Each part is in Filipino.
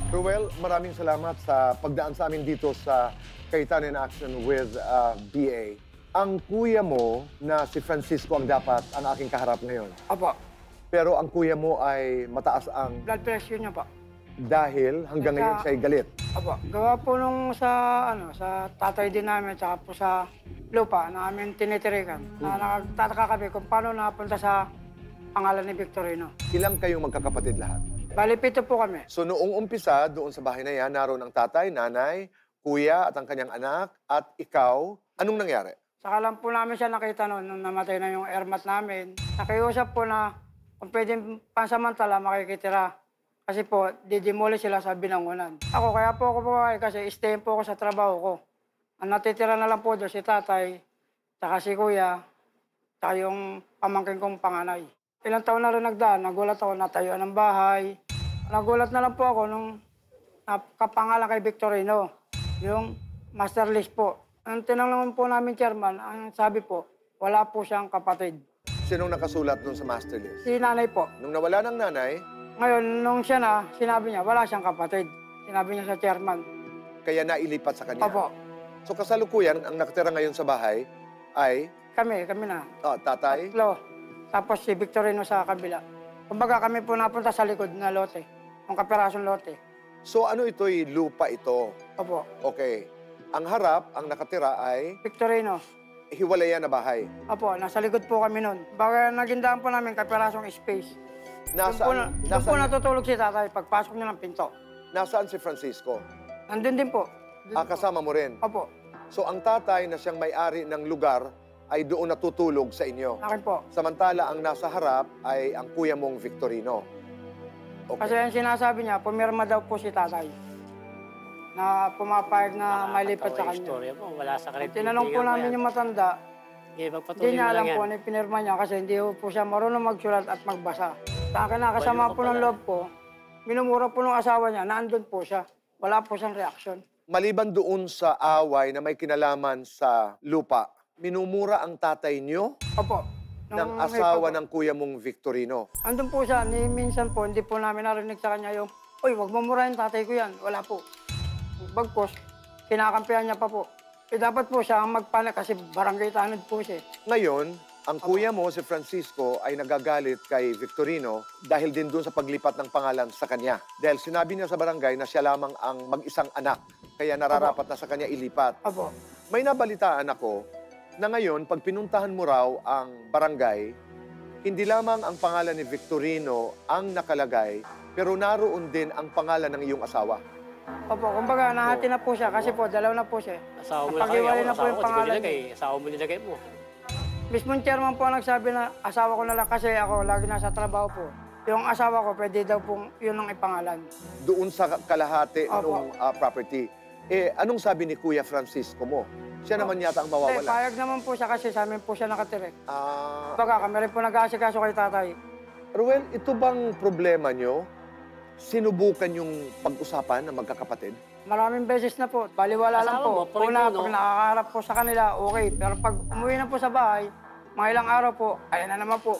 Ruel, maraming salamat sa pagdaan sa amin dito sa Kaitan in Action with BA. Ang kuya mo na si Francisco ang dapat ang aking kaharap ngayon. Opo. Pero ang kuya mo ay mataas ang Blood pressure niya po. dahil hanggang ngayon siya ay galit. Opo. Gawa po nung sa, sa tatay din namin, tsaka po sa lupa namin tinitirikan. Na nagtataka kami kung paano napunta sa pangalan ni Victorino. Ilang kayong magkakapatid lahat? Bali, 7 po kami. So noong umpisa, doon sa bahay na yan, naroon ang tatay, nanay, kuya at ang kanyang anak, at ikaw. Anong nangyari? Saka lang po namin siya nakita noon nung namatay na yung airmat namin. Nakiusap po na kung pwedeng pansamantala makikitira. Kasi po, didemolish sila sa binangunan. Ako, kaya po ako po kasi stay po ako sa trabaho ko. Ang natitira na lang po doon si tatay, saka si kuya, saka yung pamangkin kong panganay. Ilang taon na rin nagdaan, nagulat ako, natayuan ng bahay. Nagulat na lang po ako nung kapangalan kay Victorino, yung master list po. Ang tinanong po namin, chairman, ang sabi po, wala po siyang kapatid. Sinong nakasulat doon sa master list? Si nanay po. Nung nawala ng nanay, Ngayon, nung siya na, sinabi niya, wala siyang kapatid. Sinabi niya sa chairman. kaya nailipat sa kanya. Opo, So kasalukuyan, ang nakatira ngayon sa bahay ay kami na. tatay, Tatlo. Tapos si Victorino sa kabila. Kumbaga kami po napunta sa likod na lote. Yung kaperasong lote. So ano ito'y lupa ito? Opo. Okay. Ang harap, ang nakatira ay Victorino. hiwalayan na bahay. Opo, nasa likod po kami nun. Baga nagindaan po namin kaperasong space. Doon po natutulog si tatay pagpasok niya ng pinto. Nasaan si Francisco? Nandun din po. Kasama mo rin. Opo, So ang tatay na siyang may-ari ng lugar ay doon natutulog sa inyo. akin po. Samantala, ang nasa harap ay ang kuya mong Victorino. Kasi ang sinasabi niya, pumirma daw po si tatay. Na pumapayag na malipat sa kanya. Istorya mo, wala sa karipintingan. Tinanong po namin yung matanda, hindi niya alam po ano yung pinirma niya kasi hindi po siya marunong magsulat at magbasa. Sa akin na, kasama po ng loob ko, minumura po ng asawa niya, naandun po siya. Wala po siyang reaksyon. Maliban doon sa away na may kinalaman sa lupa, minumura ang tatay niyo Opo. ng asawa ng kuya mong Victorino. Andun po siya, ni minsan po, hindi po namin narinig sa kanya yung, uy, wag mo murahin tatay ko yan. Wala po. Bagkos, kinakampihan niya pa po. Dapat po siya ang magpanik kasi barangay tanod po siya. Ngayon, ang kuya mo, si Francisco, ay nagagalit kay Victorino dahil din doon sa paglipat ng pangalan sa kanya. Dahil sinabi niya sa barangay na siya lamang ang mag-isang anak, kaya nararapat na sa kanya ilipat. Opo. May nabalitaan ako na ngayon, pag pinuntahan mo raw ang barangay, hindi lamang ang pangalan ni Victorino ang nakalagay, pero naroon din ang pangalan ng iyong asawa. Opo, kumbaga nahati na po siya kasi po, dalaw na po siya. Asawa mo Napag-iwalay na po yung pangalan niya. Asawa mo nilagay mo. Mismong chairman po ang nagsabi na asawa ko na lang kasi ako lagi nasa trabaho po. Yung asawa ko, pwede daw pong yun ang ipangalan. Doon sa kalahati Opo. ng property. Anong sabi ni Kuya Francisco mo? Siya naman yata ang Hindi, mawawala. payag naman po siya kasi sa amin po siya nakatira. Ah, Kumbaga kami rin po nag-aasikaso kay tatay. Ruel, ito bang problema nyo? Sinubukan yung pag-usapan ng magkakapatid? Maraming beses na po, baliwala lang Asawa po. mo, pareho, Una, no? pag nakakaharap po sa kanila, okay. Pero pag umuwi na po sa bahay, mga ilang araw po, ayan na naman po.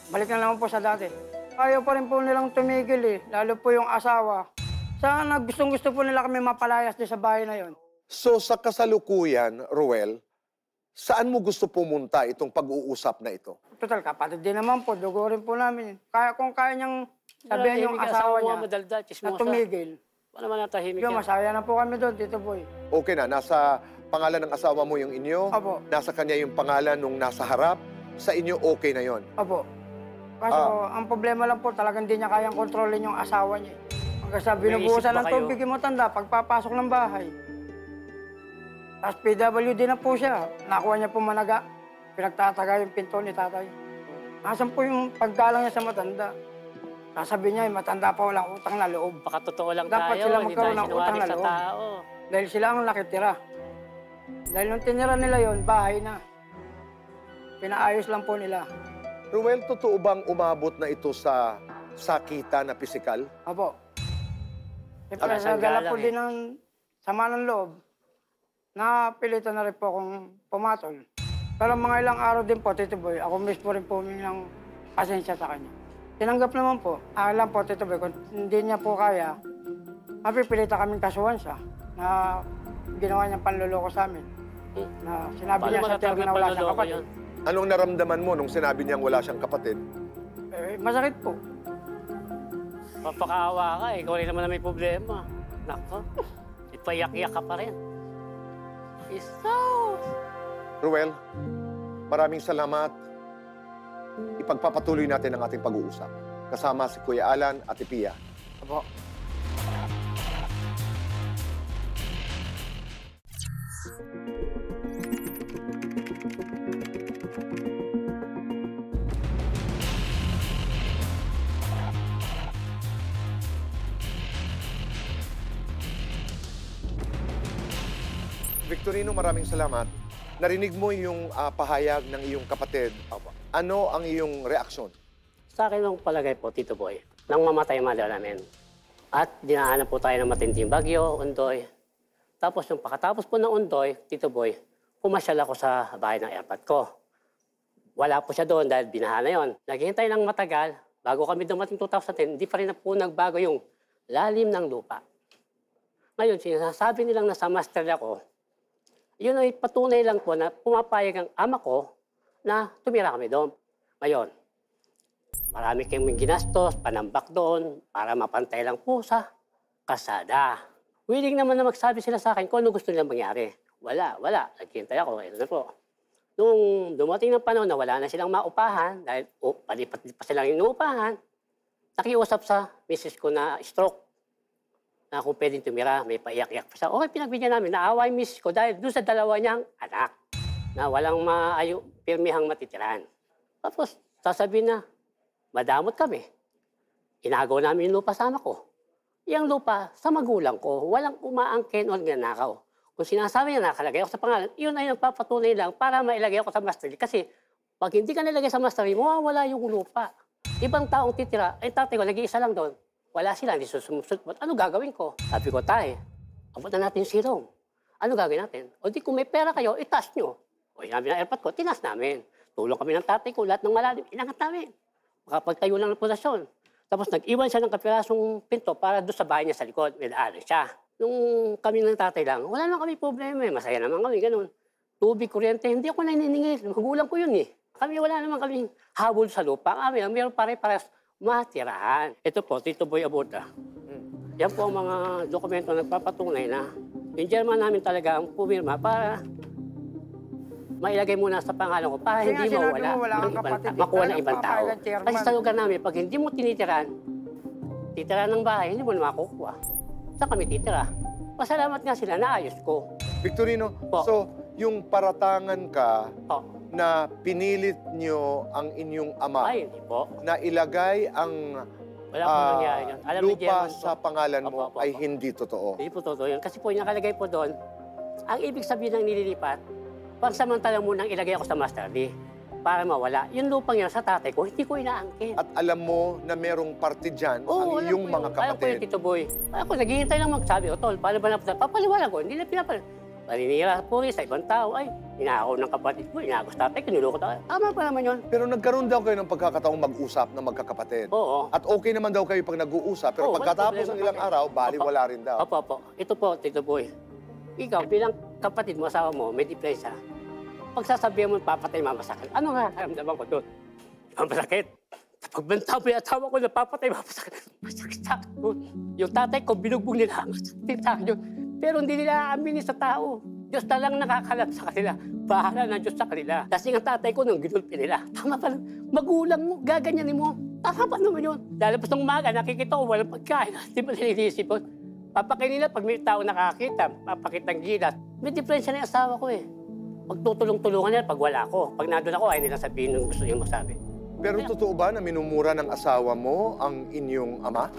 Balik na naman po sa dati. Ayaw pa rin po nilang tumigil eh, lalo po yung asawa. Sana gustong-gusto po nila kami mapalayas din sa bahay na yon. So sa kasalukuyan, Ruel, saan mo gusto pumunta itong pag-uusap na ito? Total, kapatid din naman po, dugo rin po namin. Kaya kung kaya niyang sabihin yung asawa niya na tumigil, Wala man natahimik yung yan. masaya na po kami doon, Tito Boy. Okay na, nasa pangalan ng asawa mo yung inyo, Opo. nasa kanya yung pangalan nung nasa harap, sa inyo okay na yon. Opo. Kaso, ang problema lang po, talagang di niya kayang kontrolin yung asawa niya. Hanggang sa binubuhusan ba ng kayo? tubig yung matanda, pagpapasok ng bahay. Tapos PWD na po siya. Nakuha niya po managa. Pinagtataga yung pinto ni tatay. Nasaan po yung paggalang niya sa matanda? Sasabihin niya, matanda pa walang utang na loob. Baka totoo lang Dapat tayo, sila hindi magkaroon tayo ng utang sinungaling na sa loob. tao. Dahil sila ang nakitira. Dahil nung tinira nila yon, bahay na. Pinaayos lang po nila. Ruel, totoo bang umabot na ito sa sakita na pisikal? Opo. Siyempre, Wala siyang nadala galang po eh. din ng sama ng loob. Napilitan na rin po akong pumatol. Pero mga ilang araw din po, Tito Boy, ako mismo rin po humingi ng pasensya sa kanya. Tinanggap naman po. Alam po, Tito Boy, kung hindi niya po kaya, mapipilitan kaming kasuhan siya na ginawa niyang panluloko sa amin. Na sinabi Paano niya sa matatag termo na na wala siyang panloloko kapatid. yun? Anong naramdaman mo nung sinabi niyang wala siyang kapatid? Eh, masakit po. Papakaawa ka, ikaw rin naman na may problema. Nako, ipayak-yak ka pa rin. Isos! Ruel, maraming salamat. Ipagpapatuloy natin ang ating pag-uusap. Kasama si Kuya Alan at si Pia. Apo. Victorino, maraming salamat. Narinig mo yung pahayag ng iyong kapatid. Ano ang iyong reaksyon? Sa akin ang palagay po, Tito Boy, nang mamatay ang mother namin. At dinaanan po tayo ng matinding bagyo, Undoy. Tapos yung pakatapos po ng Undoy, Tito Boy, pumasyal ako sa bahay ng airpot ko. Wala po siya doon dahil binaha na yun. Naghihintay ng matagal, bago kami dumating 2010, hindi pa rin na po nagbago yung lalim ng lupa. Ngayon, sinasabi nilang nasa master ako, yun ay patunay lang po na pumapayag ang ama ko na tumira kami doon. Ngayon, marami kaming ginastos, panambak doon, para mapantay lang po sa kasada. Willing naman na magsabi sila sa akin kung ano gusto nilang mangyari. Wala. Naghihintay ako. Ito na po. Nung dumating ng panahon na wala na silang maupahan, dahil palipat pa silang inuupahan, nakiusap sa misis ko na stroke. Na kung pwedeng tumira, may paiyak-iyak pa siya. Okay, pinagbigyan namin. Naawa yung misis ko dahil doon sa dalawa niyang anak na walang pirmihang matitiran. Tapos, sasabihin na, madamot kami. Inagaw namin yung lupa sa ama ko. Yung lupa sa magulang ko, walang umaangkin o nanakaw. Kung sinasabi niya nakalagay ako sa pangalan, yun ay nagpapatunay lang para mailagay ako sa masterly. Kasi pag hindi ka nilagay sa masterly, mawawala yung lupa. Ibang taong titira, ay tatay ko, nag-iisa lang doon. Wala sila, hindi sumusut. Ano gagawin ko? Sabi ko, tay, abot na natin yung silong. Ano gagawin natin? O di kung may pera kayo, itas nyo. O namin ang airpot ko, tinas namin. Tulong kami ng tatay ko, lahat ng malalim, inangat namin. Makapagtayo lang ng pundasyon. Tapos nag-iwan siya ng kapirasong pinto para doon sa bahay niya sa likod. May daanan siya. Nung kami ng tatay lang, wala naman kami problema. Masaya naman kami, ganun. Tubig, kuryente, hindi ako naniningil. Magulang ko yun eh. Kami wala naman kaming habol sa lupa. Kami, meron pare-pares matirahan. Ito po, Tito Boy Abuta. Yan po ang mga dokumento na nagpapatunay na yung German namin talaga ang pumirma para mailagay muna sa pangalan ko para Kasi hindi nga sinabi mawala mo, wala kang ng ibang kapatid, makuha ng paano ibang tao. papayag ang chairman? Kasi sa lugar namin, pag hindi mo tinitiran ng bahay, hindi mo na makukuha. Saan kami titira? Pasalamat nga sila, naayos ko. Victorino, Po. so yung paratangan ka Oh, na pinilit nyo ang inyong ama ay, hindi po. na ilagay ang Wala pong nangyari yun. Alam ni lupa German sa po. pangalan mo Opo. ay hindi totoo. Hindi po totoo yun. Kasi po yung nakalagay po doon, ang ibig sabihin ng nililipat, pansamantala munang ilagay ako sa masterly para mawala. Yung lupang yun sa tatay ko, hindi ko inaangkin. At alam mo na merong parte dyan Oo, ang alam iyong ko mga yun. Alam ko yun, kapatid. Tito Boy. Ako, naghihintay lang magsabi, o tol, paano ba napunta? Papaliwala ko, hindi na pinapal. Maninira po rin sa ibang tao, ay, inakaw ng kapatid ko, inakos tatay, kinuloko tayo. Tama pa naman yun. Pero nagkaroon daw kayo ng pagkakataong mag-usap na magkakapatid. Oo. At okay naman daw kayo pag nag-uusap, pero Oo, walang pagkatapos problema ng ilang kami. araw, baliwala rin daw. Opo. Ito po, Tito Boy. Ikaw, bilang kapatid mo, asawa mo, may diferensya. Pagsasabihan mo, papatay, mamasakit. Ano nga, karamdaman ko doon? Mamasakit. Pagbanta mo yung asawa ko, napapatay, mamasakit. Masakit sa akin. Yung tatay ko, binugbog nila. Masakit sa akin yun. Pero hindi nila aaminin sa tao. Diyos na lang nakakalam sa kanila. Bahala ng Diyos sa kanila. Kasi ang tatay ko nung ginulpi nila. Tama pa lang. Magulang mo, gaganyanin mo. Tama pa naman yun. Lalabas ng umaga, nakikita ko walang pagkain. Hindi ba nililisip ko? Papakain nila pag may tao nakakita, papakitang gilat. May diferensya na yung asawa ko eh. Pagtutulong-tulungan nila pag wala ko. Pag nandun ako, ay nila sabihin yung gusto niyo masabi. Pero totoo ba na minumura ng asawa mo ang inyong ama?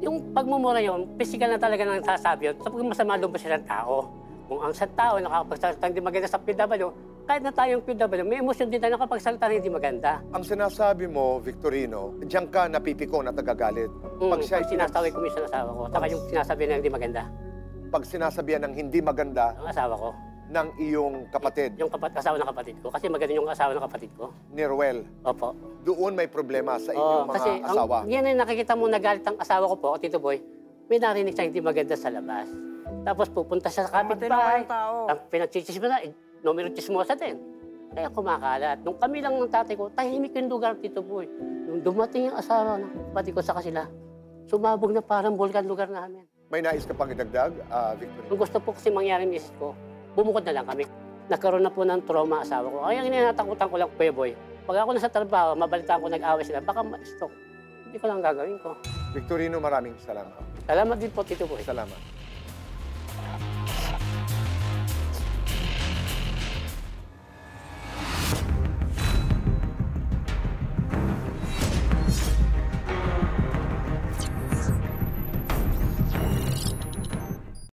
Yung pagmumura yun, physical na talaga nang sasabi yun. Sa pag masama doon pa silang tao. Kung ang sa tao nakakapagsalitang di maganda sa PW, kahit na tayong PW, may emosyon din tayo kapag salita na hindi maganda. Ang sinasabi mo, Victorino, diyan ka napipikon at nagagalit. Pag sinasabi ko minsan asawa ko, saka yung sinasabi na hindi maganda, Pag sinasabihan ng hindi maganda ang asawa ko. ng iyong kapatid, Yung asawa ng kapatid ko. Kasi maganda yung asawa ng kapatid ko. ni Ruel, Opo. doon may problema sa Oo, inyong mga kasi asawa. yan ay nakikita mo nagalit ang asawa ko po, o Tito Boy, may narinig siya hindi maganda sa labas. Tapos pupunta siya sa Mamatay kapitbahay. ng tao. Ang pinagchichismo na, numero chismosa din. Kaya kumakalat. Nung kami lang ng tatay ko, tahimik yung lugar, Tito Boy. Nung dumating yung asawa ng kapatid ko sa kanila, sumabog na parang bulkan lugar namin. May nais ka pang idagdag, Victorino? Kung gusto po kasi mangyari misis ko, bumukod na lang kami. Nagkaroon na po ng trauma asawa ko. Kaya ang inatakutan ko lang, Kuya Boy, pag ako nasa trabaho, mabalitaan ko nag-away sila, baka ma-stroke. Hindi ko lang gagawin ko. Victorino, maraming salamat. Salamat din po, Tito Boy. Salamat.